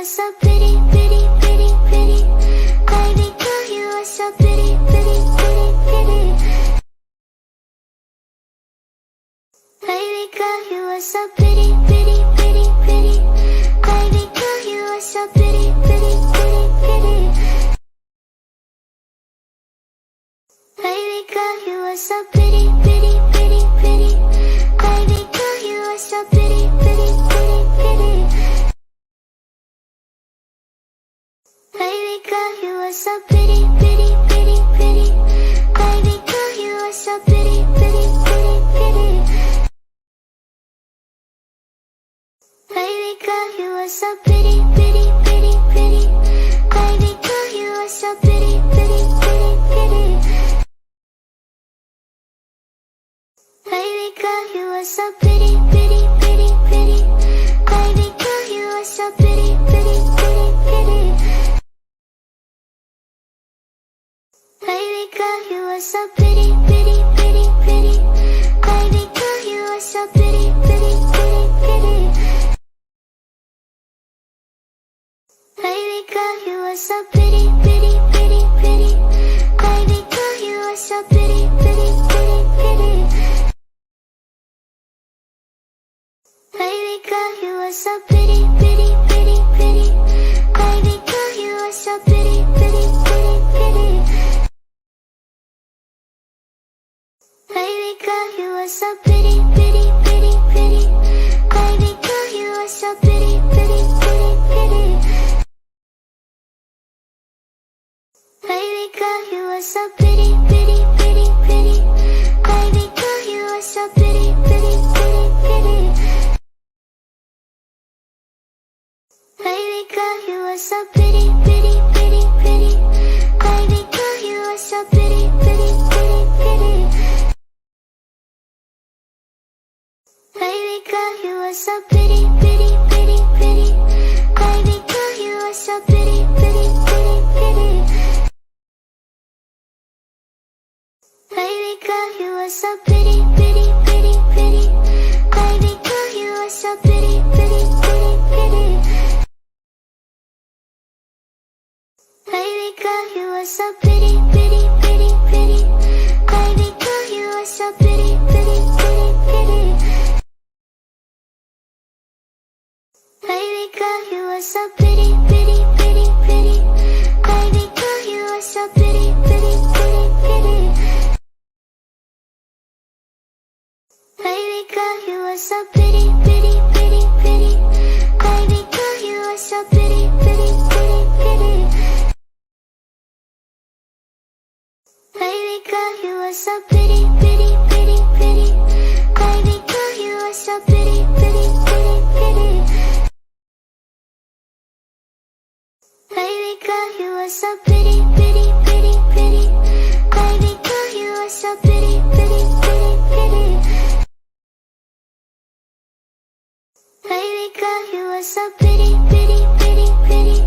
so pretty, pretty, pretty, pretty. Baby girl, you are so pretty, pretty, pretty, pretty. Baby girl, you are so pretty, pretty, pretty, pretty. Baby girl, you are so pretty, pretty, pretty, pretty. Baby girl, you are so pretty, pretty, pretty, pretty. Baby girl, you are so pretty, pretty, pretty, pretty. Baby girl, you are so pretty, pretty, pretty, pretty. Baby girl, you are so pretty, pretty, pretty, pretty. Baby girl, you are so pretty, pretty, pretty, pretty. Baby girl, you are so pretty, pretty, pretty, pretty. Baby girl, you are so pretty, pretty, pretty, pretty. Baby girl, you are so pretty, pretty, pretty, pretty. Baby girl, you are so pretty, pretty, pretty, pretty. Baby girl, you are so pretty, pretty, pretty, pretty. Baby girl, you are so pretty, pretty, pretty, pretty. Baby girl, you are so pretty, pretty, pretty, pretty. Baby girl, you are so pretty, pretty, pretty, pretty. Baby girl, you are so pretty, pretty, pretty, pretty. Baby girl, you are so pretty, pretty, pretty, pretty. Baby girl, you are so pretty, pretty, pretty, pretty. Baby girl, you are so pretty, pretty, pretty, pretty. Baby girl, you are so pretty, pretty, pretty, pretty. Baby girl, you are so pretty, pretty, pretty, pretty. Baby girl, you are so pretty, pretty, pretty, pretty. Baby girl, you are so pretty, pretty, pretty, pretty. Baby girl, you are so pretty, pretty, pretty, pretty. Baby girl, you are so pretty, pretty, pretty, pretty. Baby girl, you are so pretty, pretty, pretty, pretty. Baby girl, you are so pretty, pretty, pretty, pretty. Baby girl, you are so pretty, pretty, pretty, pretty. Baby girl, you are so pretty, pretty, pretty, pretty. Baby girl, you are so pretty, pretty, pretty, pretty. Baby girl, you are so pretty, pretty, pretty, pretty. Baby girl, you are so pretty, pretty, pretty, pretty. Baby girl, you are so pretty, pretty, pretty, pretty. Baby girl, you are so pretty, pretty, pretty, pretty. Baby girl, you are so pretty, pretty, pretty, pretty. Baby girl, you are so pretty, pretty, pretty, pretty. Baby girl, you are so pretty, pretty, pretty, pretty.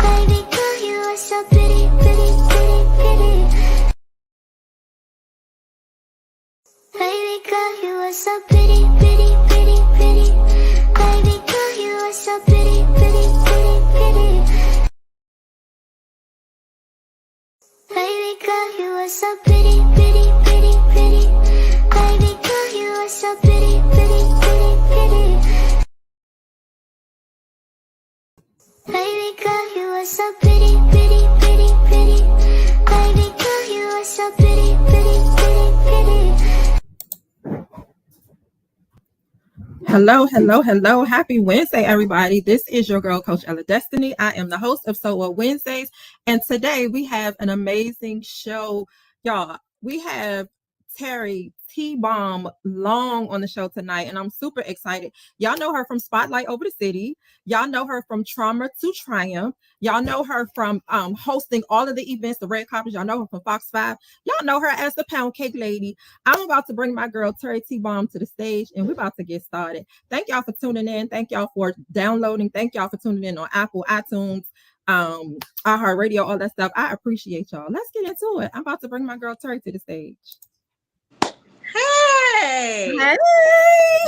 Baby girl, you are so pretty, pretty, pretty, pretty. Baby girl, you are so pretty, pretty, pretty, pretty. Baby girl, you are so pretty, pretty, pretty, pretty. Baby girl, you are so pretty, pretty, pretty, pretty. Baby girl, you are so pretty, pretty, pretty, pretty. Baby girl, you are so pretty, pretty, pretty, pretty. Baby girl, you are so pretty, pretty, pretty, pretty. Hello, hello, hello. Happy Wednesday, everybody. This is your girl, Coach Ella Destiny. I am the host of So What Wednesdays. And today we have an amazing show. Y'all, we have Terri T-Bomb Long on the show tonight, and I'm super excited. Y'all know her from Spotlight Over the City. Y'all know her from Trauma to Triumph. Y'all know her from hosting all of the events, the red carpets. Y'all know her from Fox 5. Y'all know her as the Pound Cake Lady. I'm about to bring my girl Terri T-Bomb to the stage, and we're about to get started. Thank y'all for tuning in. Thank y'all for downloading. Thank y'all for tuning in on Apple, iTunes, iHeartRadio, all that stuff. I appreciate y'all. Let's get into it. I'm about to bring my girl Terri to the stage. Hey,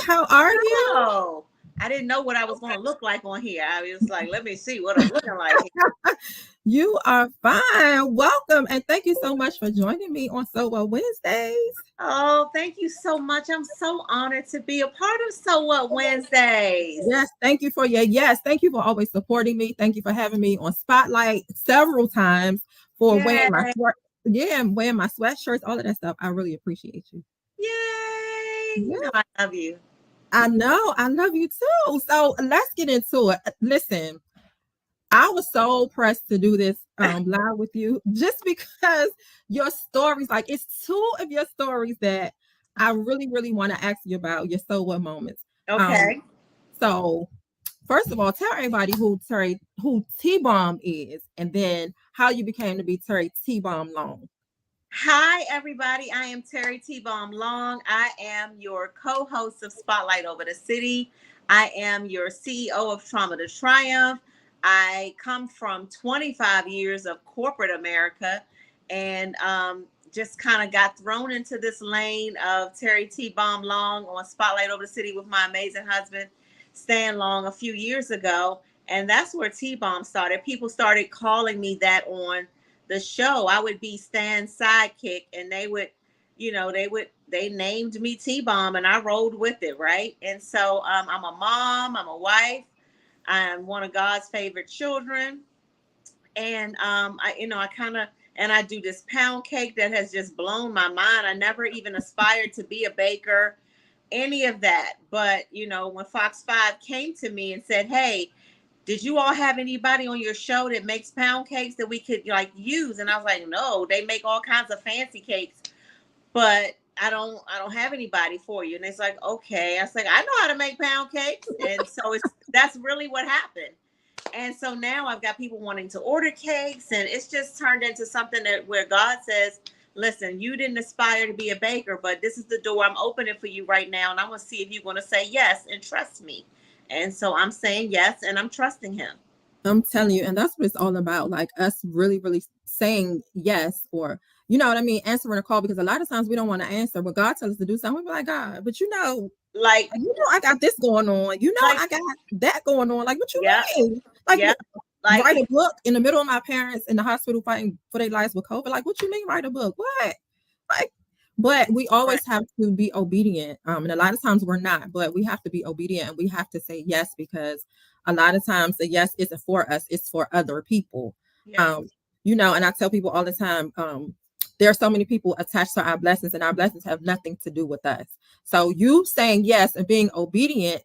how are you? Oh, I didn't know what I was going to look like on here. I was like, let me see what I'm looking like here. You are fine. Welcome. And thank you so much for joining me on So What Wednesdays. Oh, thank you so much. I'm so honored to be a part of So What Wednesdays. Yes, thank you for your yes. Thank you for always supporting me. Thank you for having me on Spotlight several times for wearing my Yay. wearing my sweatshirts, all of that stuff. I really appreciate you. Yay. Yeah. You know I love you. I know. I love you too. So let's get into it. Listen, I was so pressed to do this live with you just because your stories, like it's two of your stories that I really, really want to ask you about your so what moments. Um, Okay. so first of all, tell everybody who T-Bomb is, and then how you became to be Terri T-Bomb Long. Hi, everybody. I am Terri T-Bomb Long. I am your co-host of Spotlight Over the City. I am your CEO of Trauma to Triumph. I come from 25 years of corporate America and just kind of got thrown into this lane of Terri T-Bomb Long on Spotlight Over the City with my amazing husband, Stan Long, a few years ago. And that's where T-Bomb started. People started calling me that on the show. I would be Stan's sidekick, and they named me T-Bomb, and I rolled with it, right? And so I'm a mom, I'm a wife, I'm one of God's favorite children, and I do this pound cake that has just blown my mind. I never even aspired to be a baker, any of that. But when Fox 5 came to me and said, "Hey, did you all have anybody on your show that makes pound cakes that we could use?" And I was like, "No, they make all kinds of fancy cakes, but I don't have anybody for you." And it's like, "Okay." I was like, "I know how to make pound cakes." And so that's really what happened. And so now I've got people wanting to order cakes, and it's just turned into something where God says, "Listen, you didn't aspire to be a baker, but this is the door I'm opening for you right now, and I'm going to see if you're going to say yes and trust me." And so I'm saying yes, and I'm trusting him. I'm telling you, and that's what it's all about. Like us really, really saying yes, or you know what I mean, answering a call, because a lot of times we don't want to answer, but God tells us to do something. We be like, God, but Like, I got this going on. like, I got that going on. Like, what you yeah, mean? Like, yeah, like, write a book in the middle of my parents in the hospital fighting for their lives with COVID. Like, what you mean write a book? What? Like, but we right. always have to be obedient. And a lot of times we're not, but we have to be obedient and we have to say yes, because a lot of times the yes isn't for us, it's for other people. Yes, And I tell people all the time, there are so many people attached to our blessings, and our blessings have nothing to do with us. So you saying yes and being obedient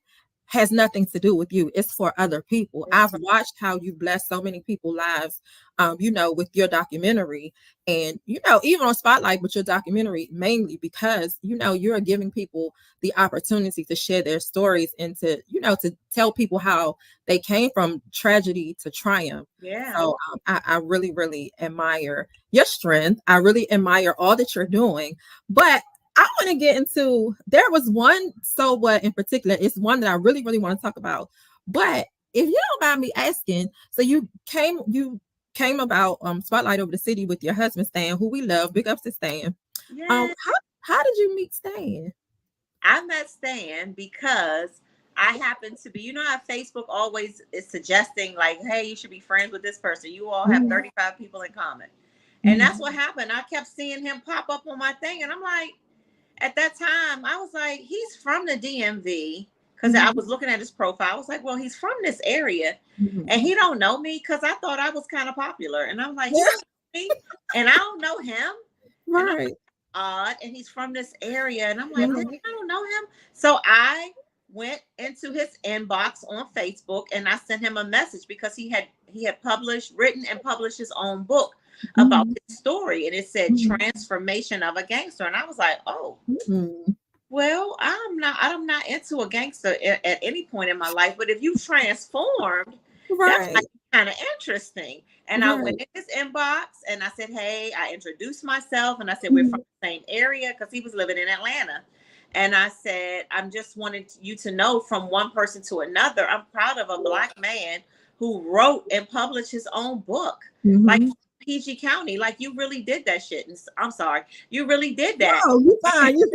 has nothing to do with you. It's for other people. it's I've watched how you bless so many people's lives, with your documentary, and, even on Spotlight, but your documentary mainly because, you're giving people the opportunity to share their stories and to tell people how they came from tragedy to triumph. yeah. So I really, really admire your strength. I really admire all that you're doing. But I want to get into, there was one so what in particular. It's one that I really, really want to talk about. But if you don't mind me asking, so you came about Spotlight Over the City with your husband Stan, who we love. Big ups to Stan. Yeah. How did you meet Stan? I met Stan because I happen to be, how Facebook always is suggesting, like, "Hey, you should be friends with this person. You all have Mhm. 35 people in common." And that's Mhm. what happened. I kept seeing him pop up on my thing. And I'm like, at that time, I was like, he's from the DMV, because I Mhm. was looking at his profile. I was like, well, he's from this area Mhm. and he don't know me, because I thought I was kind of popular. And I'm like, he Yeah, don't know me and I don't know him. And I'm right. odd, and he's from this area, and I'm like, "Dang, Mhm. I don't know him." So I went into his inbox on Facebook and I sent him a message, because he had written and published his own book about Mhm. his story, and it said Mhm. "Transformation of a Gangster." And I was like, "Oh, Mhm. well, I'm not into a gangster at any point in my life, but if you've transformed, that's Right. kind of interesting." And I went Right. in his inbox and I said, "Hey," I introduced myself and I said, "We're from Mhm. the same area," because he was living in Atlanta. And I said, "I'm just wanting you to know, from one person to another, I'm proud of a Black man who wrote and published his own book. Like, Mhm. PG County, like, you really did that shit." And I'm sorry, you really did that. No, you fine. You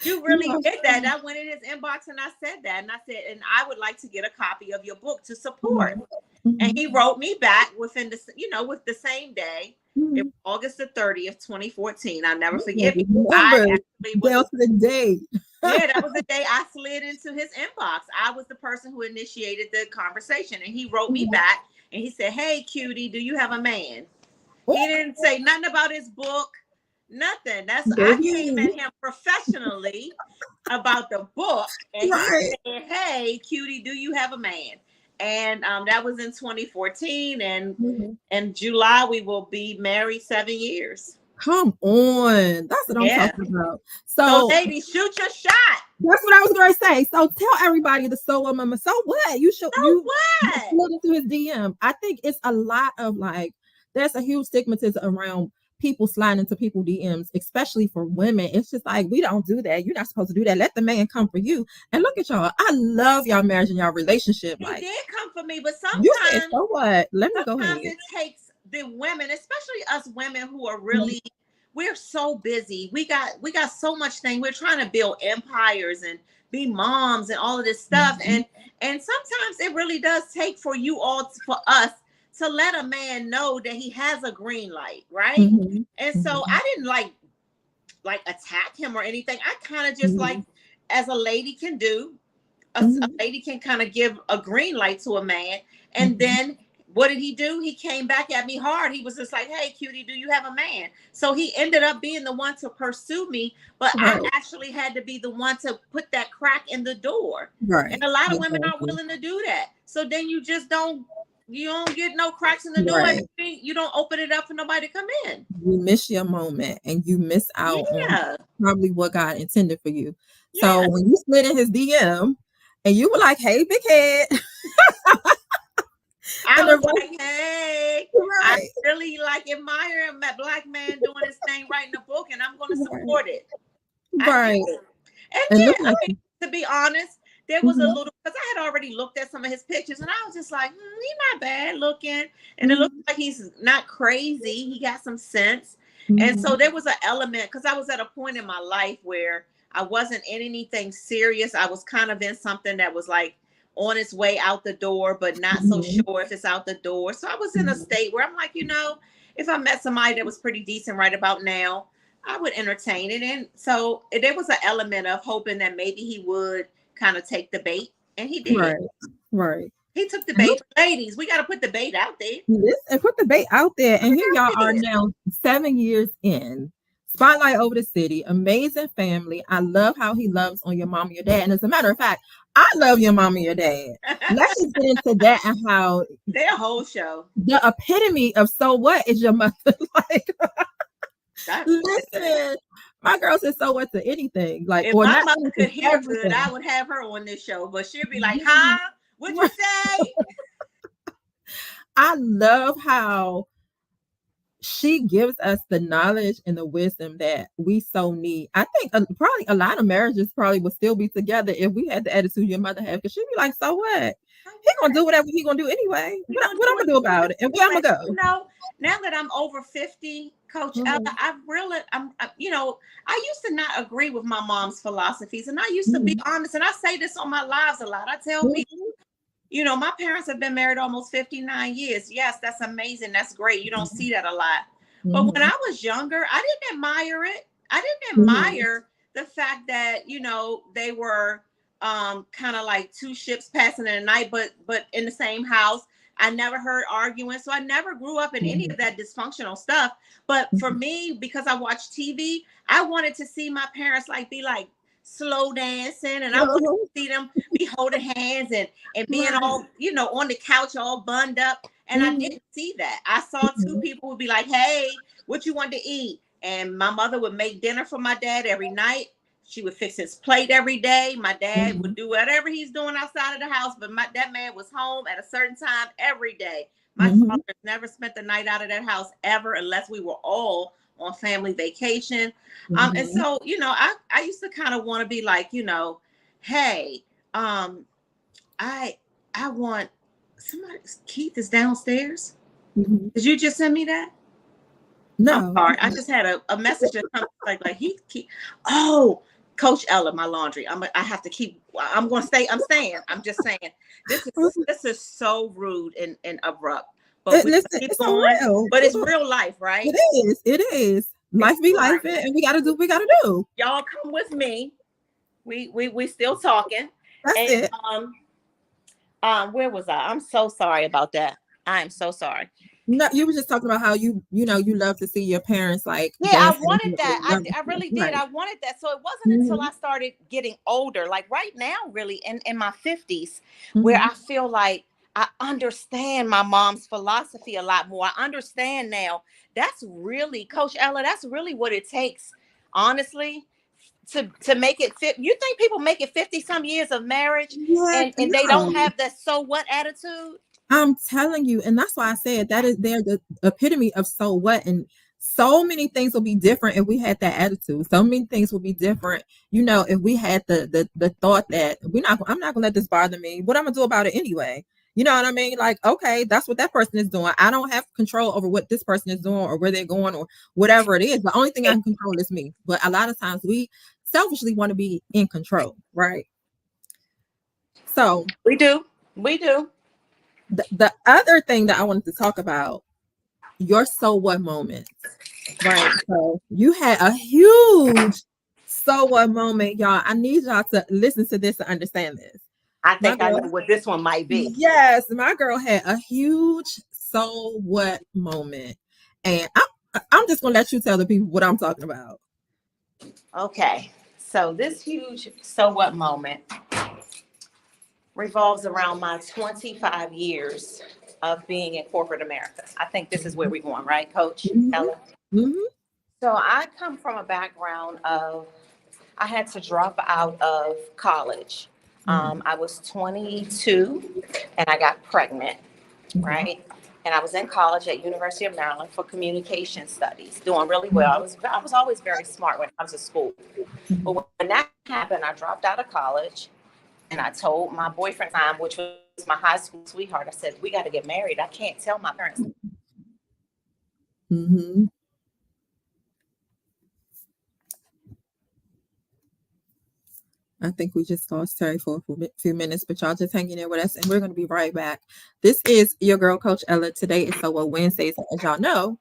You really did that. I went in his inbox and I said that. And I said, and I would like to get a copy of your book to support. And he wrote me back within the, with the same day. It was August the 30th, 2014. I'll never forget. I actually was the day. yeah, that was the day I slid into his inbox. I was the person who initiated the conversation. And he wrote me back and he said, "Hey, cutie, do you have a man?" He didn't say nothing about his book, nothing. I came at him professionally about the book. And he said, "Hey, cutie, do you have a man?" And that was in 2014. And in July, we will be married 7 years. Come on. That's what I'm talking about. So ladies, shoot your shot. That's what I was going to say. So tell everybody the So What Mama. So what? You should you slid into his DM. I think it's a lot of there's a huge stigmatism around people sliding into people's DMs, especially for women. It's just like, we don't do that. You're not supposed to do that. Let the man come for you. And look at y'all. I love y'all marriage and y'all relationship. He did come for me, but sometimes you said, so what? Let me go ahead. It takes the women, especially us women who are really, we're so busy. We got so much thing. We're trying to build empires and be moms and all of this stuff. And sometimes it really does take for us to let a man know that he has a green light, right? And so I didn't like attack him or anything. I kind of just as a lady can do, a lady can kind of give a green light to a man. And then what did he do? He came back at me hard. He was just like, "Hey, cutie, do you have a man?" So he ended up being the one to pursue me, but I actually had to be the one to put that crack in the door. And a lot of women aren't willing to do that. So then you just don't get no cracks in the door. And you don't open it up for nobody to come in. You miss your moment and you miss out on probably what God intended for you. So when you slid in his DM and you were like, "Hey, big head." I was like, "Hey, I really admire a black man doing his thing, writing a book, and I'm going to support it." And to be honest, there was a little, because I had already looked at some of his pictures, and I was just like, he's not bad looking, and it looks like he's not crazy. He got some sense, and so there was an element, because I was at a point in my life where I wasn't in anything serious. I was kind of in something that was on its way out the door, but not so sure if it's out the door. So I was in a state where I'm like, if I met somebody that was pretty decent right about now, I would entertain it. And so there was an element of hoping that maybe he would kind of take the bait, and he did. He took the bait. Ladies, we got to put the bait out there. Listen, put the bait out there. And here y'all are now 7 years in. Spotlight over the city. Amazing family. I love how he loves on your mom and your dad. And as a matter of fact, I love your mom and your dad. Let's just get into that and how their whole show. The epitome of so what is your mother listen, my girl says so what to anything. If my mother could hear good, I would have her on this show. But she'd be like, "Huh? What'd you say?" I love how she gives us the knowledge and the wisdom that we so need. I think probably a lot of marriages probably would still be together if we had the attitude your mother had, because she'd be like, "So what? He gonna do whatever he gonna do anyway. What I'm gonna do about it? And where I'm gonna go?" Now that I'm over 50, Coach Ella, I used to not agree with my mom's philosophies, and I used to be honest. And I say this on my lives a lot. I tell people, my parents have been married almost 59 years. Yes, that's amazing. That's great. You don't see that a lot. But when I was younger, I didn't admire it. I didn't admire the fact that, they were kind of like two ships passing in the night, but in the same house. I never heard arguing. So I never grew up in any of that dysfunctional stuff. But for me, because I watched TV, I wanted to see my parents be slow dancing, and I wanted to see them be holding hands and being all, on the couch all bunned up. And I didn't see that. I saw two people would be like, "Hey, what you want to eat?" And my mother would make dinner for my dad every night. She would fix his plate every day. My dad would do whatever he's doing outside of the house, but that man was home at a certain time every day. My father never spent the night out of that house ever, unless we were all on family vacation. And so, I used to kind of want to be like, "Hey, I want somebody." Keith is downstairs. Did you just send me that? No. I'm sorry. I just had a message that comes like Keith. Oh, Coach Ella, my laundry. I have to keep. I'm going to stay. I'm staying. I'm just saying. This is so rude and abrupt. But we Listen, keep it's so going. real. But it's real life, right? It is. It is. Life be life, and we got to do what we got to do. Y'all come with me. We still talking. That's And it. where was I? I'm so sorry about that. I am so sorry. No, you were just talking about how you love to see your parents like Yeah, I dancing. wanted that. I really did. Right. I wanted that. So it wasn't until Mm-hmm. I started getting older, like right now, really in my 50s, where Mm-hmm. I feel like I understand my mom's philosophy a lot more. I understand now. That's really, Coach Ella, that's really what it takes, honestly, to make it fit. You think people make it 50 some years of marriage Yeah, and they don't have that so what attitude? I'm telling you, and that's why I said they're the epitome of so what, and so many things will be different if we had that attitude. So many things will be different, if we had the thought that I'm not gonna let this bother me. What I'm gonna do about it anyway? You know what I mean? Like, okay, that's what that person is doing. I don't have control over what this person is doing or where they're going or whatever it is. The only thing I can control is me. But a lot of times we selfishly want to be in control, right? So We do. We do. the other thing that I wanted to talk about, your so what moments, right? So you had a huge so what moment, y'all. I need y'all to listen to this and understand this. I My think I know girl, what this one might be. yes, my girl had a huge so what moment, and I'm just gonna let you tell the people what I'm talking about. Okay. So this huge so what moment revolves around my 25 years of being in corporate America. I think this is where we're going, right, Coach Mm-hmm. Ella? Mm-hmm. So I come from a background of, I had to drop out of college. I was 22 and I got pregnant, Mm-hmm. right? And I was in college at University of Maryland for communication studies, doing really well. I was always very smart when it comes to school. Mm-hmm. But when that happened, I dropped out of college and I told my boyfriend, which was my high school sweetheart, I said, we got to get married. I can't tell my parents. Mm-hmm. I think we just lost Terry for a few minutes, but y'all just hanging in with us, and we're going to be right back. This is your girl, Coach Ella. Today is So What Wednesdays, as y'all know.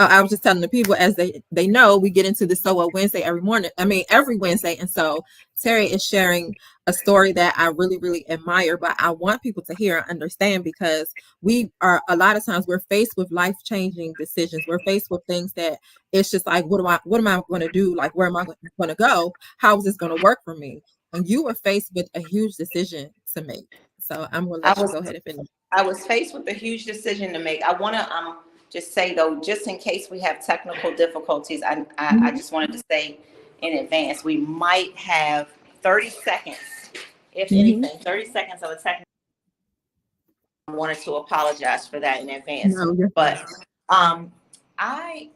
I was just telling the people, as they know, we get into the So What Wednesday every morning. I mean, every Wednesday. And so Terry is sharing a story that I really, really admire, but I want people to hear and understand, because a lot of times we're faced with life-changing decisions. We're faced with things that it's just like, what am I going to do? Like, where am I going to go? How is this going to work for me? And you were faced with a huge decision to make. So I'm going to I let you was go ahead and finish. I was faced with a huge decision to make. I want to just say though, just in case we have technical difficulties, I just wanted to say in advance, we might have 30 seconds, if Mm-hmm. anything, 30 seconds of a technical. I wanted to apologize for that in advance. No, you're fine. But I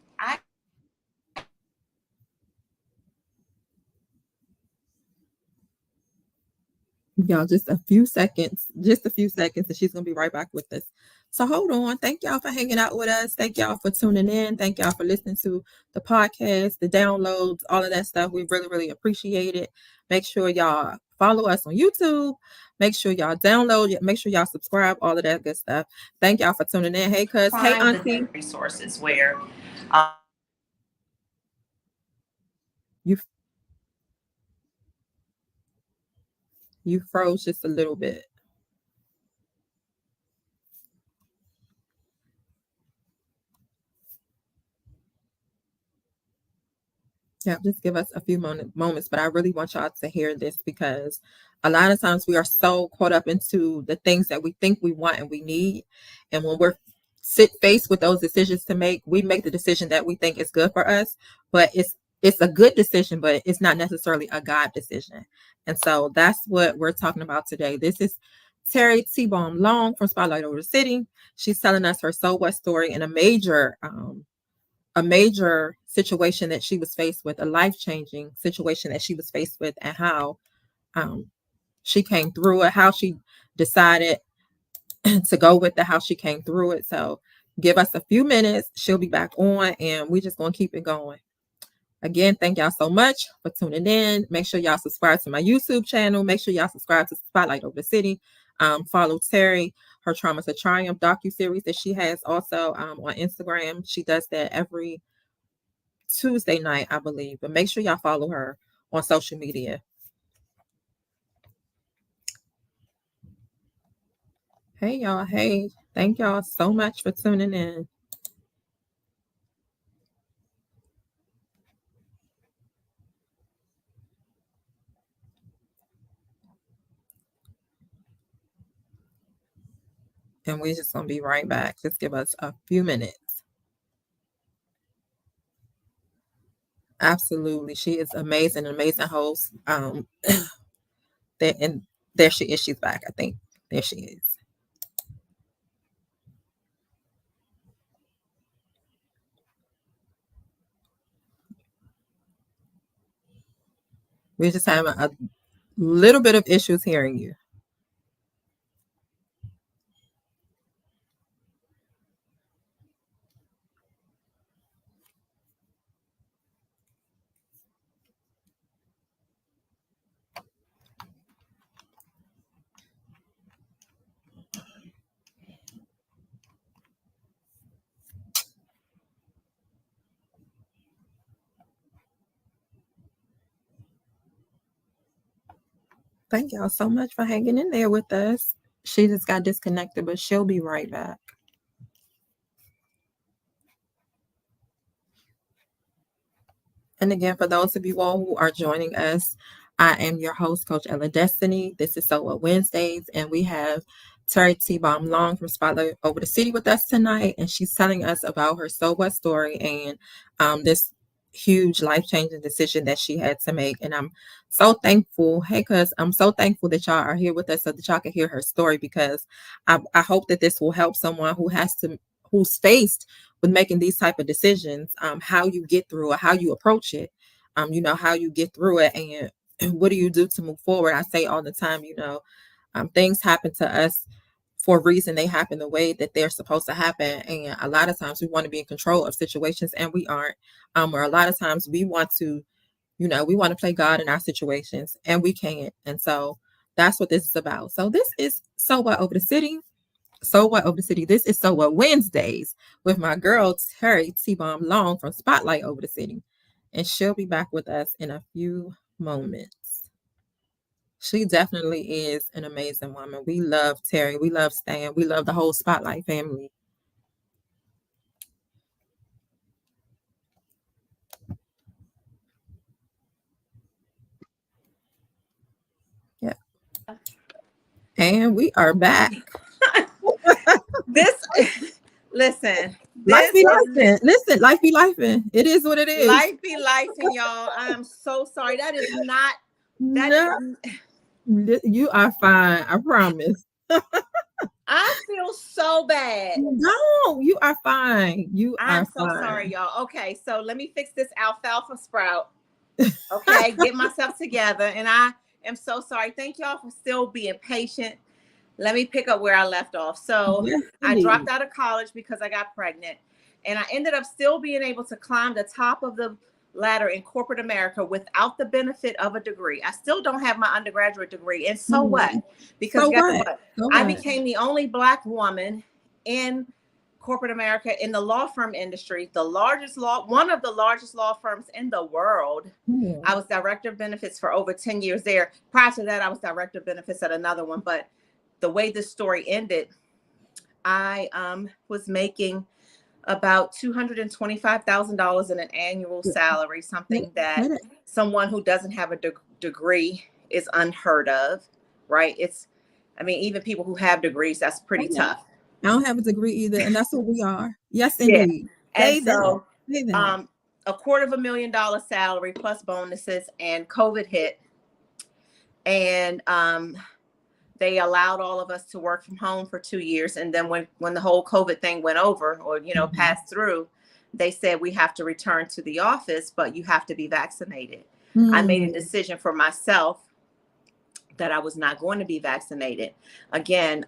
Y'all, just a few seconds, and she's gonna be right back with us. So hold on. Thank y'all for hanging out with us. Thank y'all for tuning in. Thank y'all for listening to the podcast, the downloads, all of that stuff. We really, really appreciate it. Make sure y'all follow us on YouTube. Make sure y'all download. Make sure y'all subscribe. All of that good stuff. Thank y'all for tuning in. Hey, cuz. Hey, find auntie. the resources where You you froze just a little bit. Yeah, just give us a few moments, but I really want y'all to hear this, because a lot of times we are so caught up into the things that we think we want and we need. And when we're faced with those decisions to make, we make the decision that we think is good for us, but it's a good decision, but it's not necessarily a God decision. And so that's what we're talking about today. This is Terri T-Bomb Long from Spotlight Over the City. She's telling us her so what story in a major situation that she was faced with, a life-changing situation that she was faced with, and how she came through it, how she decided to go with it, how she came through it. So give us a few minutes. She'll be back on, and we're just going to keep it going. Again, thank y'all so much for tuning in. Make sure y'all subscribe to my YouTube channel. Make sure y'all subscribe to Spotlight Over the City. Follow Terri, her Trauma to Triumph docuseries that she has also on Instagram. She does that every Tuesday night, I believe. But make sure y'all follow her on social media. Hey, y'all. Hey, thank y'all so much for tuning in. And we're just going to be right back. Just give us a few minutes. Absolutely. She is amazing, amazing host. And there she is. She's back, I think. There she is. We're just having a little bit of issues hearing you. Thank y'all so much for hanging in there with us. She just got disconnected, but she'll be right back. And again, for those of you all who are joining us, I am your host, Coach Ella Destiny. This is So What Wednesdays, and we have Terri T. Baum Long from Spotlight Over the City with us tonight, and she's telling us about her So What story and this huge life-changing decision that she had to make. And I'm so thankful. Hey, cuz I'm so thankful that y'all are here with us so that y'all can hear her story, because I hope that this will help someone who's faced with making these type of decisions, how you get through it, how you approach it, how you get through it, and what do you do to move forward. I say all the time, things happen to us for a reason. They happen the way that they're supposed to happen, and a lot of times we want to be in control of situations, and we aren't. Or a lot of times we want to play God in our situations, and we can't. And so that's what this is about. So this is So What Over the City. So What Over the City. This is So What Wednesdays with my girl Terri T. Baum Long from Spotlight Over the City. And she'll be back with us in a few moments. She definitely is an amazing woman. We love Terri. We love Stan. We love the whole Spotlight family. Yeah. And we are back. Listen, Life be lifing. Listen, life be lifing. It is what it is. Life be lifing, y'all. I am so sorry. That is not. You are fine. I promise. I feel so bad. No, you are fine. I'm so sorry, y'all. Okay, so let me fix this alfalfa sprout. Okay, get myself together. And I am so sorry. Thank y'all for still being patient. Let me pick up where I left off. So Yes, I dropped out of college because I got pregnant, and I ended up still being able to climb the top of the ladder in corporate America without the benefit of a degree. I still don't have my undergraduate degree. And so what? Because guess what? I became the only Black woman in corporate America in the law firm industry, one of the largest law firms in the world. I was director of benefits for over 10 years there. Prior to that, I was director of benefits at another one. But the way this story ended, I was making about $225,000 in an annual salary, something that someone who doesn't have a degree is unheard of, right? Even people who have degrees, that's pretty tough. I don't have a degree either, and that's what we are. Yes, indeed. Yeah. And so, $250,000 salary plus bonuses, and COVID hit, and they allowed all of us to work from home for 2 years. And then when the whole COVID thing went over, or, passed through, they said, we have to return to the office, but you have to be vaccinated. I made a decision for myself that I was not going to be vaccinated. Again,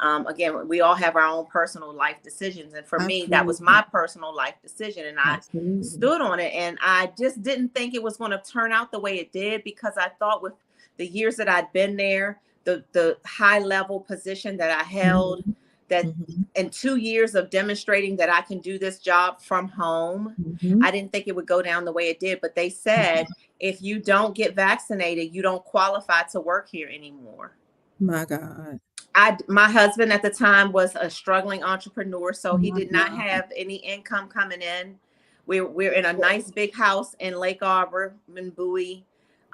we all have our own personal life decisions. And for me, that was Absolutely. my personal life decision. And I Absolutely. stood on it. And I just didn't think it was going to turn out the way it did, because I thought with the years that I'd been there, the high level position that I held, Mhm. that Mhm. in 2 years of demonstrating that I can do this job from home, Mhm. I didn't think it would go down the way it did. But they said, if you don't get vaccinated, you don't qualify to work here anymore. My God. My husband at the time was a struggling entrepreneur, so he My did not God. have any income coming in. We're in a nice big house in Lake Arbor in Bowie,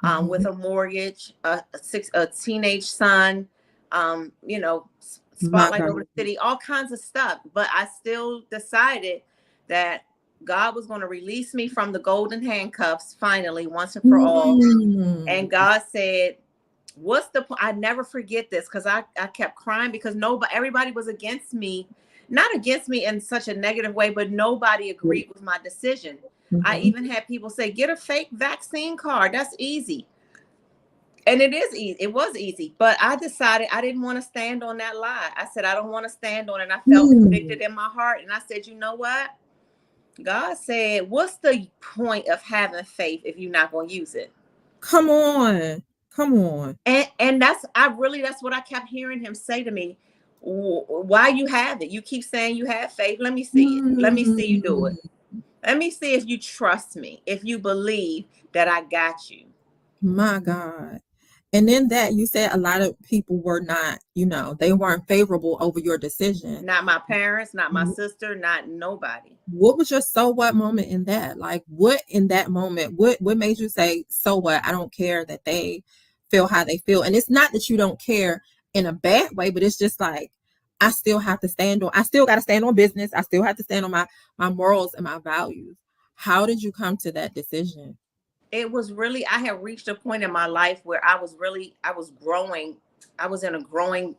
with Mhm. a mortgage, a teenage son, My spotlight God. over the city, all kinds of stuff. But I still decided that God was going to release me from the golden handcuffs finally, once and for all. And Mm. God said, what's the point? I never forget this, because I kept crying because everybody was against me, not against me in such a negative way, but nobody agreed with my decision. I Mhm. even had people say, get a fake vaccine card. That's easy. And it is easy. It was easy. But I decided I didn't want to stand on that lie. I said, I don't want to stand on it. And I felt convicted Mm. in my heart. And I said, you know what? God said, what's the point of having faith if you're not going to use it? Come on. Come on. And that's what I kept hearing him say to me. Why you have it? You keep saying you have faith. Let me see it. Let me see you do it. Mm. Let me see if you trust me, if you believe that I got you. My God. And then that you said a lot of people were not, they weren't favorable over your decision. Not my parents, not my sister, not nobody. What was your so what moment in that? Like what in that moment, what made you say, so what? I don't care that they feel how they feel. And it's not that you don't care in a bad way, but it's just like I still gotta stand on business. I still have to stand on my morals and my values. How did you come to that decision? It was really, I had reached a point in my life where I was growing. I was in a growing,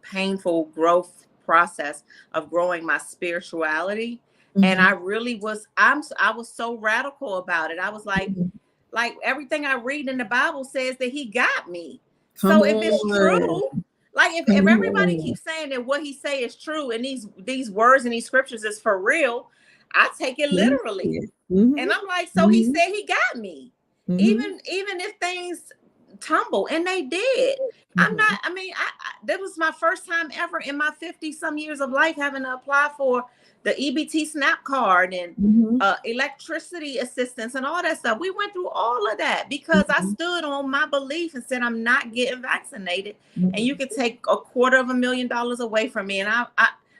painful growth process of growing my spirituality. And I Mhm. really was, I was so radical about it. I was Mhm. like everything I read in the Bible says that he got me. Come So if it's on. true, like if Come everybody on. keeps saying that what he say is true and these words and these scriptures is for real, I take it Let me literally. see it. Mhm. And I'm like, so he Mhm. said he got me. Mhm. Even if things tumble, and they did. I'm Mhm. not, I mean, that was my first time ever in my 50 some years of life having to apply for the EBT SNAP card and Mhm. electricity assistance and all that stuff. We went through all of that because I Mhm. stood on my belief and said, I'm not getting vaccinated. And you Mhm. could take $250,000 away from me. And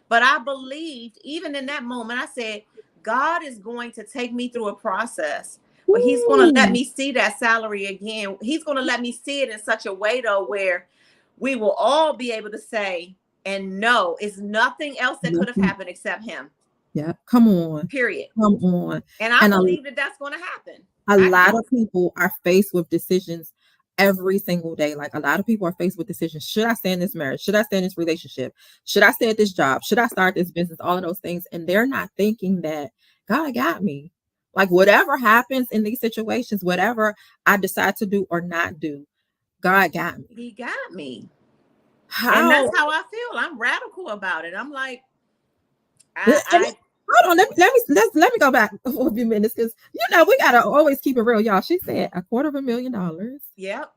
but I believed, even in that moment, I said, God is going to take me through a process, but he's going to let Ooh. me see that salary again. He's going to let me see it in such a way, though, where we will all be able to say and know it's nothing else that could have Nothing. happened except him, Yeah. Come on. period. Come on. And I And believe that that's going to happen. a I lot do. of people are faced with decisions every single day. Like a lot of people are faced with decisions. Should I stay in this marriage? Should I stay in this relationship? Should I stay at this job? Should I start this business? All of those things. And they're not thinking that God got me. Like whatever happens in these situations, whatever I decide to do or not do, God got me. He got me. And How? that's how I feel. I'm radical about it. I'm like, And I hold on, let me go back for a few minutes because we gotta always keep it real, y'all. She said $250,000. yep.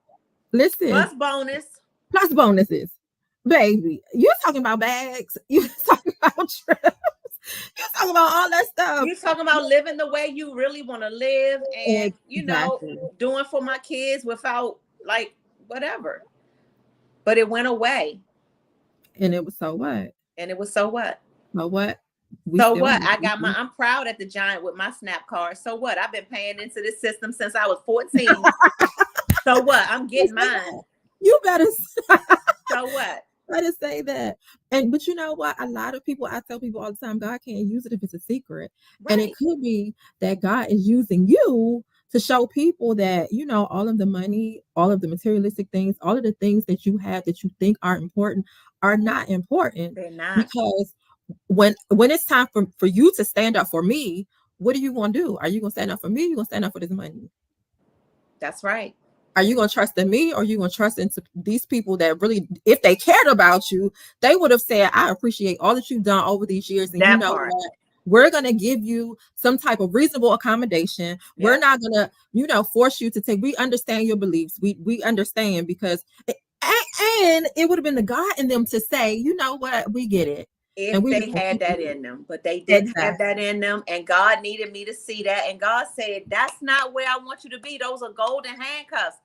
Listen, Plus bonus. plus bonuses. Baby, you talking about bags, you talking about trips, you talking about all that stuff. You talking about living the way you really want to live, and Exactly. doing for my kids without like whatever. But it went away. And it was so what? And it was so what? So what? We So still what? have I got something. I'm proud at the Giant with my Snap card. So what? I've been paying into this system since I was 14. So what? I'm getting mine. You better So what? better say that. But you know what? A lot of people, I tell people all the time, God can't use it if it's a secret. And it Right. could be that God is using you to show people that, all of the money, all of the materialistic things, all of the things that you have that you think are important are not important. They're not. Because when it's time for you to stand up for me, what are you gonna do? Are you gonna stand up for me? You're gonna stand up for this money. That's right. Are you going to trust in me, or are you going to trust into these people that really, if they cared about you, they would have said, I appreciate all that you've done over these years. And you That know part. what? We're going to give you some type of reasonable accommodation. We're Yeah. not going to, force you to take, we understand your beliefs. We understand because, and it would have been the God in them to say, you know what? We get it. And If we just they going to had keep that you. in them, but they didn't have Exactly. that in them, and God needed me to see that, and God said, that's not where I want you to be. Those are golden handcuffs.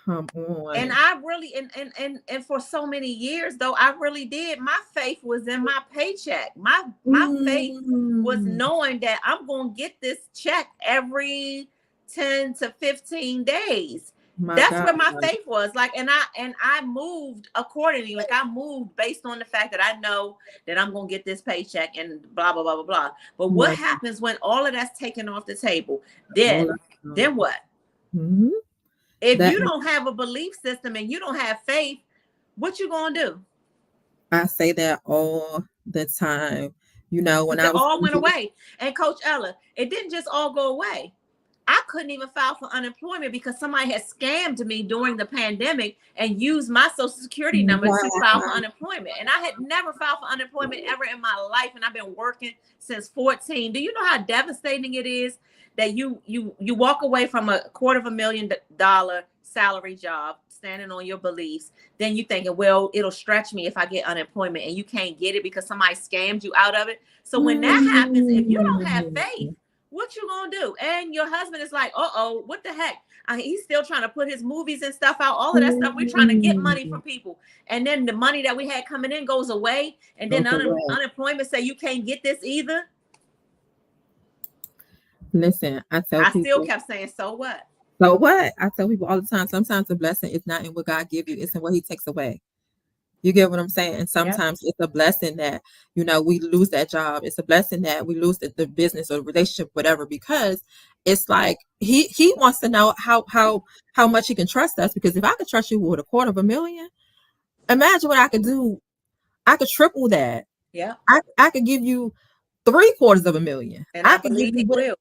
Come And on. I really, and for so many years though, I really did, my faith was in my paycheck. My faith was Mm, knowing that I'm going to get this check every 10 to 15 days. my That's God. where my faith was. Like, and I moved accordingly. Like, I moved based on the fact that I know that I'm going to get this paycheck and blah blah blah blah blah. But what Yes, happens when all of that's taken off the table? all then that then stuff. what? Mhm. If That you don't have a belief system and you don't have faith, what you gonna do? I say that all the time. When Because I it was all went thinking, away. And Coach Ella, it didn't just all go away. I couldn't even file for unemployment because somebody had scammed me during the pandemic and used my social security number to file for wow, unemployment. And I had never filed for unemployment ever in my life. And I've been working since 14. Do you know how devastating it is that you walk away from $250,000 salary job, standing on your beliefs, then you thinking, well, it'll stretch me if I get unemployment, and you can't get it because somebody scammed you out of it. So when that happens, if you don't have faith, mm, what you gonna do? And your husband is like, uh-oh, what the heck? He's still trying to put his movies and stuff out, all of that stuff. We're trying to get money mm, from people. And then the money that we had coming in goes away. And then goes away. unemployment say you can't get this either. Listen, I tell I still people, kept saying, so what? so what? I tell people all the time, sometimes the blessing is not in what God give you, it's in what he takes away. You get what I'm saying? And Yep. sometimes it's a blessing that, we lose that job. It's a blessing that we lose the business or the relationship, whatever, because it's like he wants to know how much he can trust us. Because if I could trust you with $250,000, imagine what I could do. I could triple that. Yeah. I could give you $750,000. And I I could give believe you he what. will.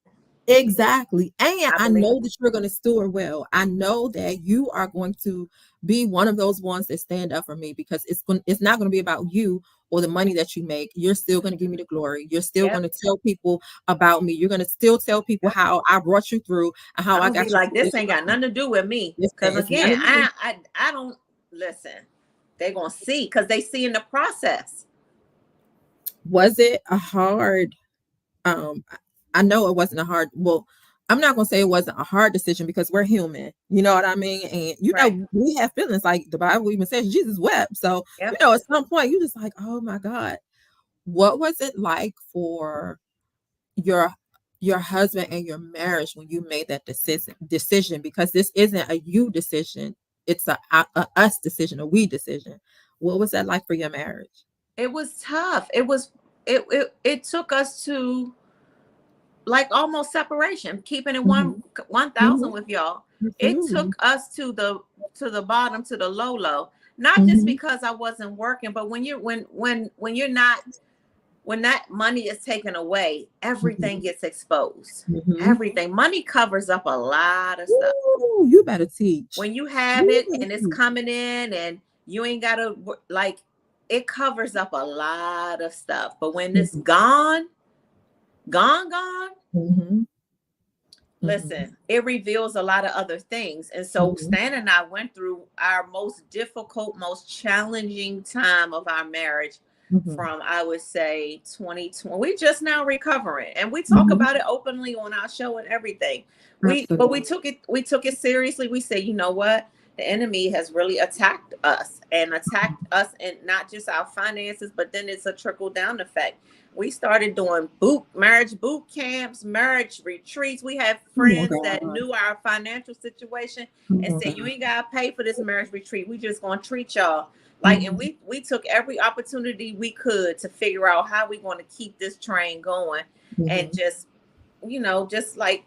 Exactly. And I I believe. know that you're going to steward well. I know that you are going to be one of those ones that stand up for me, because it's not going to be about you or the money that you make. You're still going to give me the glory. You're still Yep. going to tell people about me. You're going to still tell people Yep. how I brought you through and how I'm I gonna be got you like, through this this. ain't got nothing to do with me. Listen, Cause it's none again, of me. I don't listen. They're gonna see because they see in the process. Was it a hard um I know it wasn't a hard, well, I'm not gonna say it wasn't a hard decision, because we're human, you know what I mean? And Right. we have feelings, like the Bible even says Jesus wept. So, Yep. at some point you just like, oh my God. What was it like for your husband and your marriage when you made that decision? Because this isn't a you decision, it's a us decision, a we decision. What was that like for your marriage? It was tough. It took us to like almost separation, keeping it Hmm. 1,000 Hmm. with y'all. It Absolutely. took us to the bottom, to the low. Not just Hmm. because I wasn't working, but when you're not, when that money is taken away, everything Hmm. gets exposed. Hmm. Everything. Money covers up a lot of stuff. Ooh, you better teach. When you have You it better and it's teach. coming in and you ain't gotta, like, it covers up a lot of stuff. But when it's Mhm, gone, mhm, mhm, listen, it reveals a lot of other things. And so mhm, Stan and I went through our most difficult, most challenging time of our marriage mhm, from, I would say, 2020. We just now recovering, and we talk mhm. about it openly on our show and everything. But Absolutely. we took it seriously. We say, you know what? The enemy has really attacked us, and attacked us, and not just our finances, but then it's a trickle down effect. We started doing marriage boot camps, marriage retreats. We had Oh my friends that God. knew our financial situation Oh and my said, you God. ain't gotta pay for this marriage retreat. We just gonna treat y'all like, and Mhm, we took every opportunity we could to figure out how we going to keep this train going, and mhm, just, just like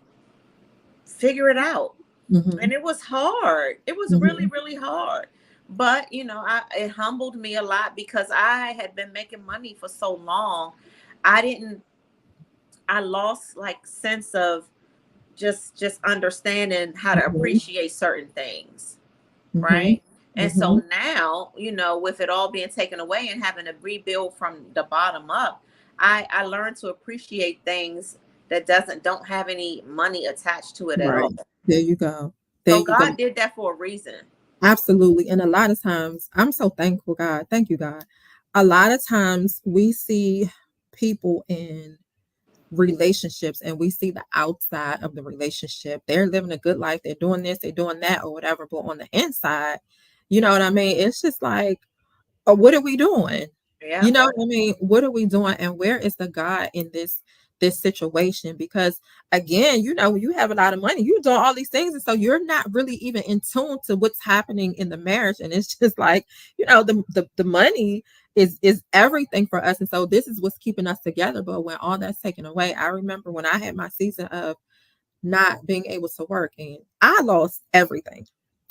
figure it out. And mhm, it was hard. It was really, mhm, really hard. But it humbled me a lot because I had been making money for so long. I didn't I lost like sense of just understanding how to Mhm. appreciate certain things, Mhm. right? And Mhm. so now, with it all being taken away and having to rebuild from the bottom up, I learned to appreciate things that don't have any money attached to it at Right. all. There you go. There So you go. God did that for a reason. Absolutely. And a lot of times, I'm so thankful, God. Thank you, God. A lot of times we see people in relationships and we see the outside of the relationship. They're living a good life. They're doing this, they're doing that, or whatever. But on the inside, you know what I mean? It's just like, what are we doing? You Yeah. know what I mean? What are we doing? And where is the God in this situation? Because again, when you have a lot of money, you're doing all these things, and so you're not really even in tune to what's happening in the marriage. And it's just like, the money is everything for us. And so this is what's keeping us together. But when all that's taken away, I remember when I had my season of not being able to work and I lost everything.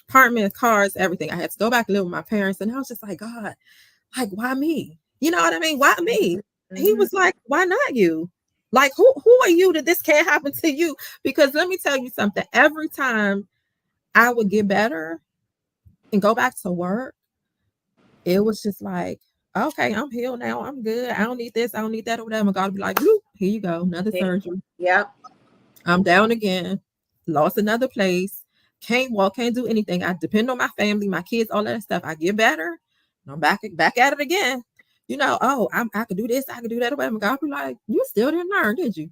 Apartment, cars, everything. I had to go back and live with my parents. And I was just like, God, like, why me? You know what I mean? Why me? He Hmm. was like, why not you? Like, who are you that this can't happen to you? Because let me tell you something. Every time I would get better and go back to work, it was just like, okay, I'm healed now. I'm good. I don't need this. I don't need that or whatever. God would be like, "Whoop, here you go. Another surgery. Yep. I'm down again. Lost another place. Can't walk, can't do anything. I depend on my family, my kids, all that stuff. I get better. And I'm back at it again. Oh, I could do this, I could do that. Whatever. God be like, you still didn't learn, did you?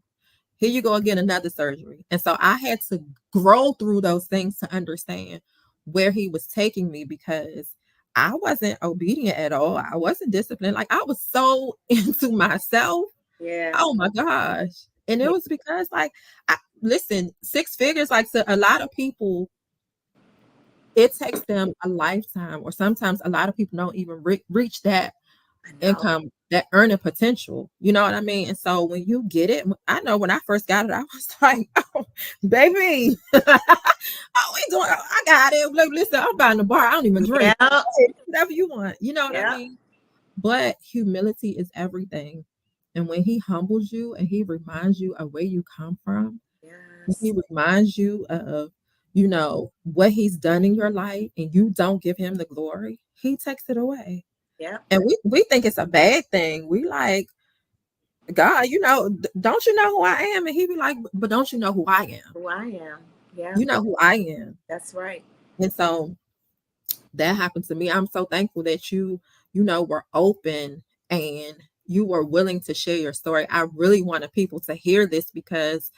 Here you go again, another surgery. And so I had to grow through those things to understand where he was taking me because I wasn't obedient at all. I wasn't disciplined. Like I was so into myself. Yeah. Oh my gosh. And it Yeah. was because listen, six figures, like to a lot of people, it takes them a lifetime, or sometimes a lot of people don't even reach that I know. income, that earning potential. You know what I mean? And so when you get it, I know when I first got it, I was like, oh, baby, oh, we doing, I got it. Like, listen, I'm buying the bar. I don't even drink. Yeah. Whatever you want. You know what I Yeah. mean? But humility is everything. And when he humbles you and he reminds you of where you come from, he Yes. reminds you of, what he's done in your life and you don't give him the glory, he takes it away. Yeah. And we think it's a bad thing. We like, God, don't you know who I am? And he be like, but don't you know who I am? Who I am. Yeah. You know who I am. That's right. And so that happened to me. I'm so thankful that were open and you were willing to share your story. I really wanted people to hear this because,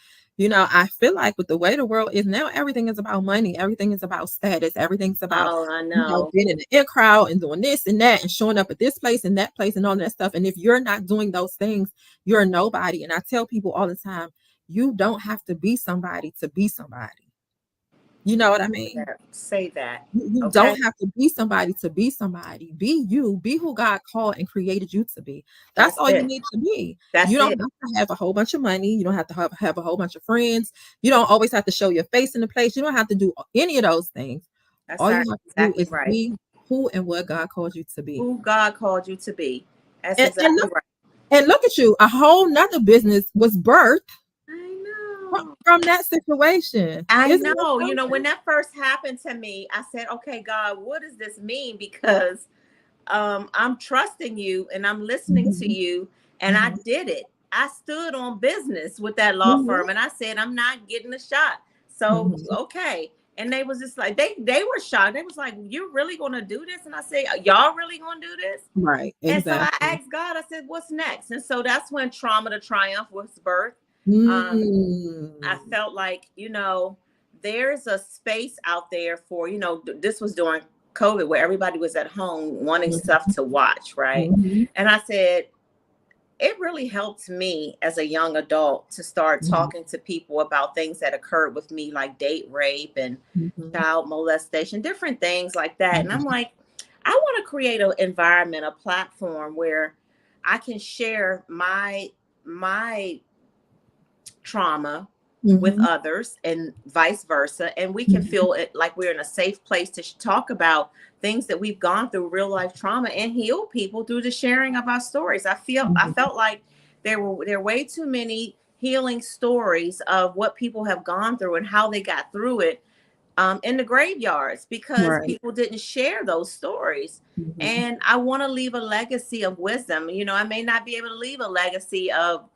I feel like with the way the world is now, everything is about money. Everything is about status. Everything's about, Oh, I know. being in the in crowd and doing this and that and showing up at this place and that place and all that stuff. And if you're not doing those things, you're nobody. And I tell people all the time, you don't have to be somebody to be somebody. You know what I mean? Say that. You Okay. don't have to be somebody to be somebody. Be you. Be who God called and created you to be. That's That's all you it. need to be. You That's don't it. have to have a whole bunch of money. You don't have to have a whole bunch of friends. You don't always have to show your face in the place. You don't have to do any of those things. That's All you have to do exactly is right. be who and what God called you to be. Who God called you to be. That's And, and exactly look right. and look at you. A whole nother business was birthed I from, know. from that situation. I Isn't it know. When something? that first happened to me, I said, okay, God, what does this mean? Because I'm trusting you and I'm listening to Mhm, you. And I mhm, did it. I stood on business with that law mhm, firm and I said, I'm not getting a shot. So, mhm. okay. And they was just like, they were shocked. They was like, you're really going to do this? And I said, y'all really going to do this? Right, And so I exactly. asked God, I said, what's next? And so that's when Trauma to Triumph was birthed. Um, I Mm. felt like, there's a space out there for, this was during COVID where everybody was at home wanting stuff Mhm, to watch, right? mhm, And I said, it really helped me as a young adult to start mhm, talking to people about things that occurred with me, like date rape and mhm, child molestation, different things like that. And I'm mhm, like, I want to create an environment, a platform where I can share my trauma with mhm, others and vice versa, and we can mhm, feel it like we're in a safe place to talk about things that we've gone through, real life trauma, and heal people through the sharing of our stories. I mhm, felt like there were way too many healing stories of what people have gone through and how they got through it in the graveyards, because Right. people didn't share those stories. Mhm. And I want to leave a legacy of wisdom. I may not be able to leave a legacy of,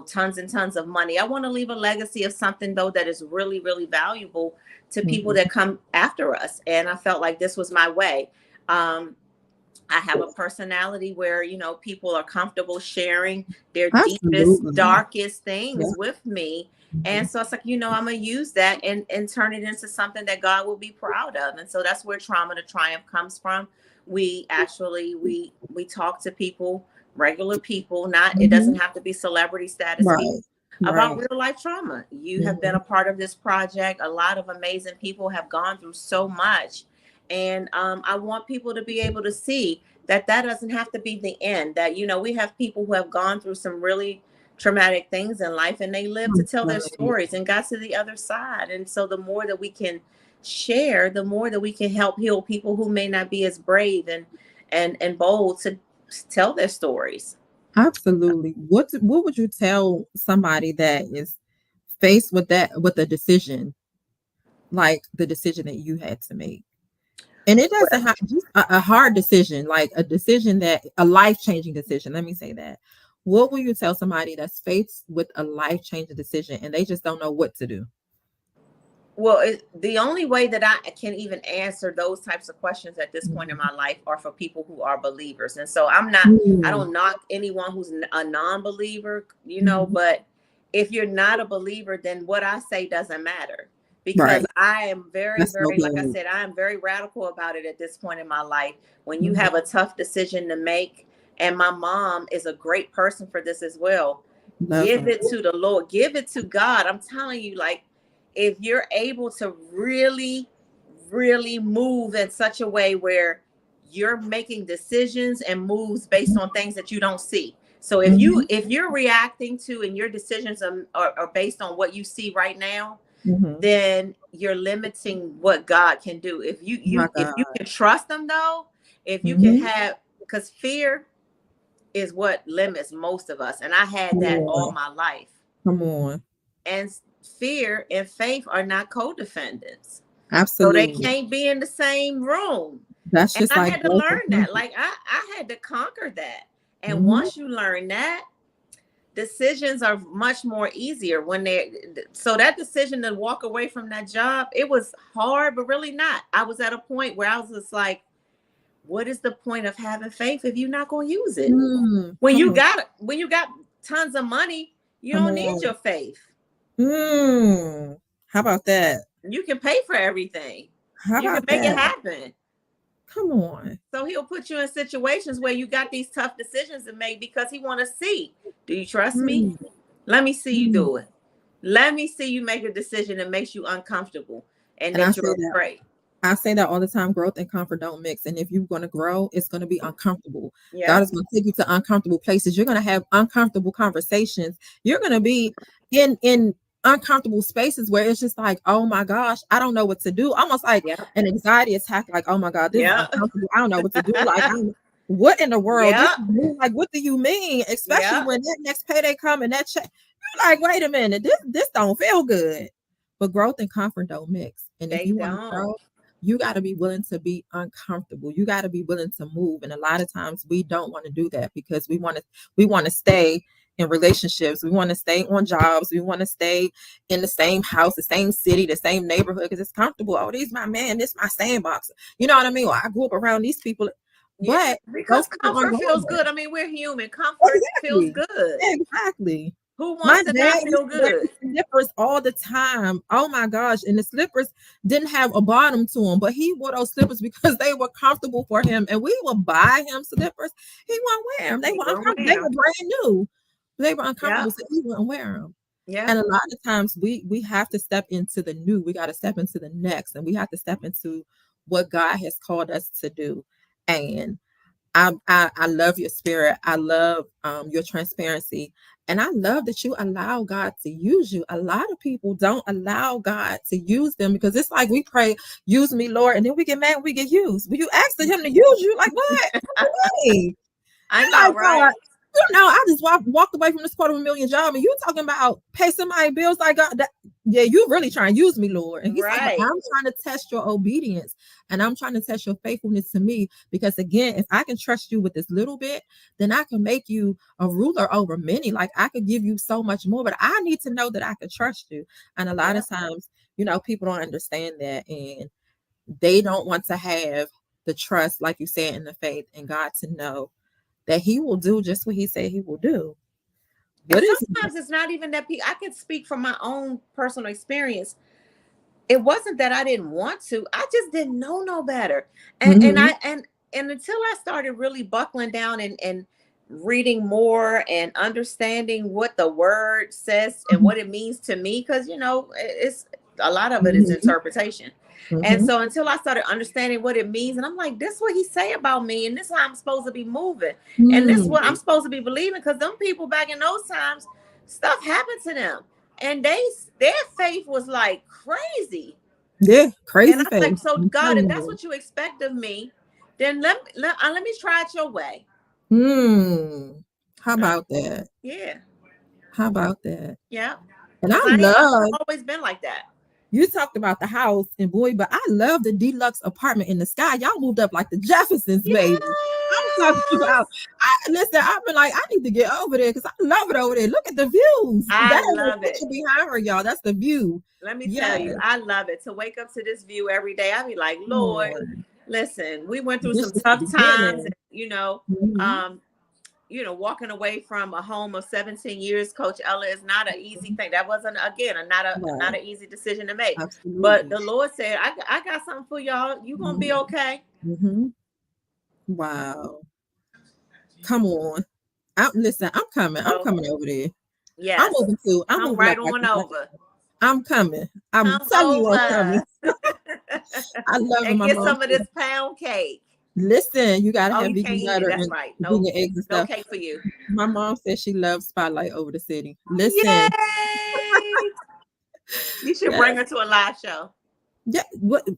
tons and tons of money. I want to leave a legacy of something, though, that is really, really valuable to people Mhm. that come after us. And I felt like this was my way. I have a personality where, people are comfortable sharing their deepest, Absolutely. darkest Yeah. things with me. And Mhm. so it's like, I'm going to use that and turn it into something that God will be proud of. And so that's where Trauma to Triumph comes from. We actually, we talk to people, regular people, it doesn't Mhm. have to be celebrity status people, Right. about Right. real life trauma. You have been Mhm. a part of this project. A lot of amazing people have gone through so much. And I want people to be able to see that doesn't have to be the end. That, we have people who have gone through some really traumatic things in life, and they live to tell their Right. stories and got to the other side. And so the more that we can share, the more that we can help heal people who may not be as brave and bold to tell their stories. Absolutely. What would you tell somebody that is faced with a decision, like the decision that you had to make? And it doesn't have just a hard decision, like a decision that a life-changing decision. Let me say that. What will you tell somebody that's faced with a life-changing decision and they just don't know what to do? Well, the only way that I can even answer those types of questions at this point in Mhm. my life are for people who are believers. And so I Mm. don't knock anyone who's a non-believer, Mhm. but if you're not a believer, then what I say doesn't matter, because Right. I am very, That's no very, like I good. said, I am very radical about it at this point in my life. When you Mhm. have a tough decision to make, and my mom is a great person for this as well, Love give her. it to the Lord, give it to God. I'm telling you, like, if you're able to really, really move in such a way where you're making decisions and moves based on things that you don't see. So Mhm. if you're reacting to, and your decisions are based on what you see right now, Mhm. then you're limiting what God can do. If My if God. you can trust them, though, if you can Mhm. have, because fear is what limits most of us. And I had Come that all on. my life. Come on. And fear and faith are not co-defendants. So they Absolutely. can't be in the same room. That's And just I like had to growth and learn that. confidence. Like I had to conquer that. And Mhm. once you learn that, decisions are much more easier when they so that decision to walk away from that job, it was hard, but really not. I was at a point where I was just like, what is the point of having faith if you're not going to use it? Mm. Come on. When you got tons of money, you Come don't need on. your faith. Mm. How about that? You can pay for everything. How You can about make it that? happen. Come on. So he'll put you in situations where you got these tough decisions to make, because he want to see, do you trust me? Mm. Let me see you Mm. do it. Let me see you make a decision that makes you uncomfortable and And that you're afraid. I say that all the time. Growth and comfort don't mix. And if you're going to grow, it's going to be uncomfortable. God Yep. is going to take you to uncomfortable places. You're going to have uncomfortable conversations. You're going to be in uncomfortable spaces where it's just like, oh my gosh, I don't know what to do. Almost like Yep. an anxiety attack. Like, oh my God, this is Yep. uncomfortable. I don't know what to do. Like, what in the world? This Yep. is new. Like, what do you mean? Especially Yep. when that next payday come and that check. You're like, wait a minute, this don't feel good. But growth and comfort don't mix. And if They you want to don't. grow, you got to be willing to be uncomfortable. You got to be willing to move. And a lot of times we don't want to do that because we want to stay in relationships. We want to stay on jobs. We want to stay in the same house, the same city, the same neighborhood because it's comfortable. Oh, these my man, this my sandbox. You know what I mean? Well, I grew up around these people, Yeah, but those because people aren't comfort going feels there. good. I mean, we're human. Comfort feels Exactly. good. Exactly. Who My wants to dad not used feel to wear good? slippers all the time. Oh my gosh. And the slippers didn't have a bottom to them, but he wore those slippers because they were comfortable for him. And we would buy him slippers. He wouldn't wear them. They You were won't uncomfortable. They wear were 'em. brand new. They were uncomfortable, Yep. so he wouldn't wear them. Yep. And a lot of times we have to step into the new. We got to step into the next, and we have to step into what God has called us to do. And I love your spirit. I love your transparency. And I love that you allow God to use you. A lot of people don't allow God to use them because it's like we pray, use me, Lord, and then we get mad when we get used. But you asked him to use you, like what? Hey, I you're know, like God. right? I just walked away from this $250,000 job, and you talking about pay somebody bills like that. Yeah, you really trying to use me, Lord. And he's like, but Right. I'm trying to test your obedience, and I'm trying to test your faithfulness to me. Because again, if I can trust you with this little bit, then I can make you a ruler over many. Like I could give you so much more, but I need to know that I can trust you. And a lot Yeah. of times, people don't understand that, and they don't want to have the trust, like you said, in the faith and God to know that he will do just what he said he will do. And What is sometimes it's not even that I can speak from my own personal experience. It wasn't that I didn't want to. I just didn't know no better. Mhm. And until I started really buckling down and reading more and understanding what the word says and Mhm. what it means to me, because it's a lot of it is Mhm. interpretation. And Mhm. so until I started understanding what it means, and I'm like, this is what he say about me, and this is how I'm supposed to be moving, and this is what I'm Mm. supposed to be believing, because them people back in those times, stuff happened to them, and their faith was like crazy. Yeah, And crazy I'm like, face. so I'm God, if telling that's you. what you expect of me, then let me try it your way. Mm. How Uh, about that? yeah, How about that? yeah, And I because I've love always been like that. you talked about the house and boy, but I love the deluxe apartment in the sky. Y'all moved up like the Jeffersons, baby. I'm talking about. Yes, Listen. I've been like, I need to get over there because I love it over there. Look at the views. That I ain't a love it. picture behind her, y'all. That's the view. Let me tell Yes. you, I love it. To wake up to this view every day, I be like, Lord, Oh, listen, we went through this some is the tough times, beginning. Mhm. um, walking away from a home of 17 years, Coach Ella, is not an easy thing. That wasn't, again, not Right. an easy decision to make. But Absolutely. the Lord said, I got something for y'all. You gonna be okay. Mm-hmm. Wow. Come on. Listen, I'm coming. I'm So coming over there. I'm yes, moving too. I'm come moving right up like on the over. Jeffersons. I'm coming. I'm Come telling you I'm coming. over. I love it. And My get mom some of said, this pound cake. listen, you gotta Oh, have you can't vegan eat it. butter That's and right. No, vegan eggs and no stuff. cake for you. My mom said she loves Spotlight over the city. Listen, Yay! You should yes, bring her to a live show. yeah.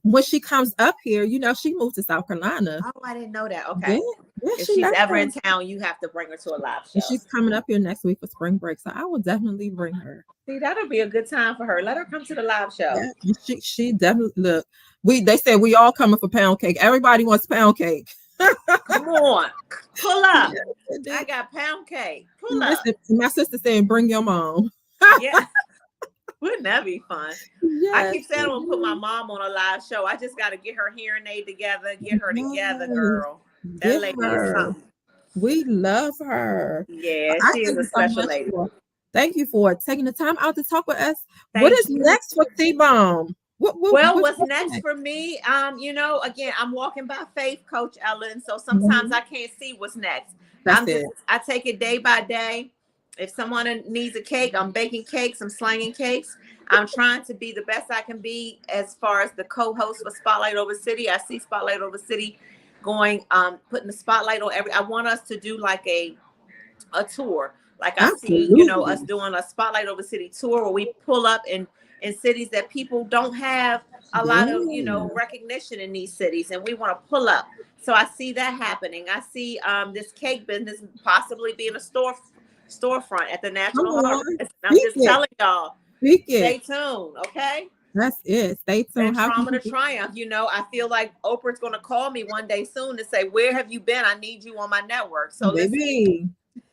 When she comes up here, she moved to South Carolina. Oh, I didn't know that. Yeah, Okay. yeah, If she she's left ever her. in town, you have to bring her to a live And show. she's coming up here next week for spring break. So I will definitely bring her. See, that'll be a good time for her. Let her come to the live show. Yeah, and she definitely look. They said we all coming for pound cake. Everybody wants pound cake. Come on. Pull up. Yes, and I then, got pound cake. Pull up. listen, my sister said, bring your mom. Yeah. Wouldn't that be fun? I Yes, keep saying I'm gonna put my mom on a live show. I just gotta get her hearing aid together, get her together, yes, girl. That get lady is her. something. We love her. But Yeah, I she is thank a you so special much lady. thank you for taking the time out to talk with us. What Thank is you. next for T-Bomb? Well, What's what's next next? for me? Again, I'm walking by faith, Coach Ellen. So sometimes Mhm. I can't see what's next. That's it. I take it day by day. If someone needs a cake, I'm baking cakes, I'm slanging cakes. I'm trying to be the best I can be as far as the co-host for Spotlight Over City. I see Spotlight Over City going, putting the spotlight on I want us to do like a tour. Like I see, us Absolutely. doing a Spotlight Over City tour where we pull up in cities that people don't have a lot of, Yeah. recognition in these cities, and we want to pull up. So I see that happening. I see this cake business possibly being a storefront at the Come National Harvest. on. I'm Speak just it. telling y'all, Speak stay it. tuned, okay? That's it. Stay And tuned. How can trauma to people triumph. I feel like Oprah's going to call me one day soon to say, "Where have you been? I need you on my network." So listen, baby?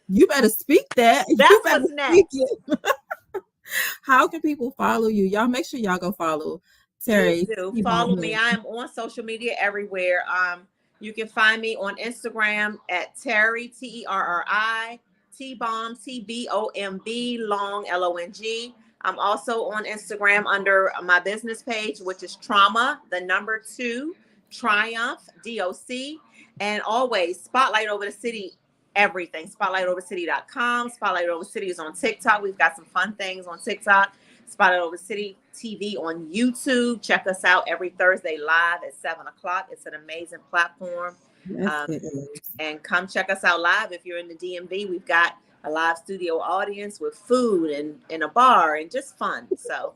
You better speak that. You that's better what's speak next. it. How can people follow you? Y'all make sure y'all go follow Please Terri do T-Bomb follow me. here. I am on social media everywhere. You can find me on Instagram at Terri Terri T-Bomb TBOMB long LONG. I'm also on Instagram under my business page, which is trauma the number 2 triumph DOC, and always Spotlight Over the City. Everything spotlightovercity.com. Spotlight Over City is on TikTok. We've got some fun things on TikTok. Spotlight Over City TV on YouTube. Check us out every Thursday live at 7:00. It's an amazing platform. Yes, Um, it is. and come check us out live if you're in the DMV. We've got a live studio audience with food and in a bar and just fun. So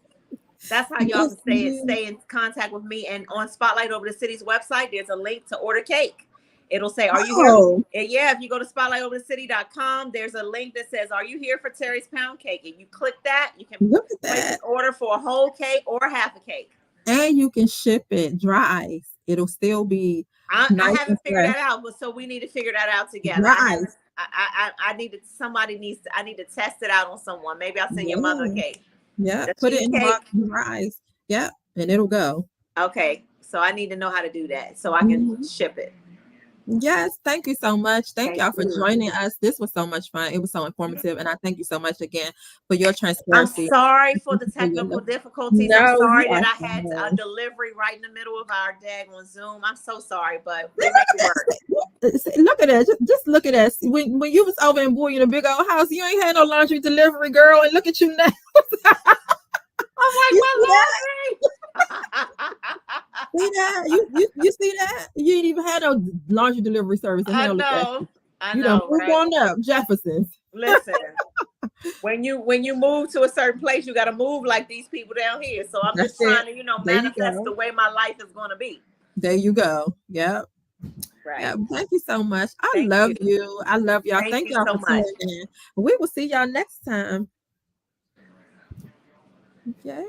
that's how y'all Yes, can it is. stay in contact with me. And on Spotlight Over the City's website, there's a link to order cake. It'll say, are you here? Oh, Yeah, if you go to spotlightoverthecity.com, there's a link that says, are you here for Terry's Pound Cake? And you click that, you can look at place an that. order for a whole cake or half a cake. And you can ship it dry ice. It'll still be I nice and haven't figured fresh. that out, but so we need to figure that out together. Dry I haven't. ice. I need to. Somebody needs to. I need to test it out on someone. Maybe I'll send your mother a Yeah. cake. Yeah. The Put it in the cheesecake. box, dry ice. Yep. And it'll go. Okay, so I need to know how to do that so I can Mhm. ship it. Yes, thank you so much. Thank Thank y'all for you. joining us. This was so much fun. It was so informative. And I thank you so much again for your I'm transparency. sorry for the For your technical difficulties. I'm No, you sorry are that I had a fine. delivery right in the middle of our daggone Zoom. I'm so sorry, but we make it work. Look at that. Just look at that. When you was over in Boy in a big old house, you ain't had no laundry delivery, girl. And look at you now. I'm like, You see that? my laundry. See that? You see that? You ain't even had no laundry delivery service, and I now look at know. you. I You done know, moved right? on up, Jeffersons. Listen, when you move to a certain place, you got to move like these people down here. So I'm That's just it. trying to, There you manifest the go. way my life is going to be. There you go. Yep. Yeah, Right. thank you so much. I Thank love you. you. I love y'all. Thank Thank you y'all so for much. tuning in. We will see y'all next time. Yay.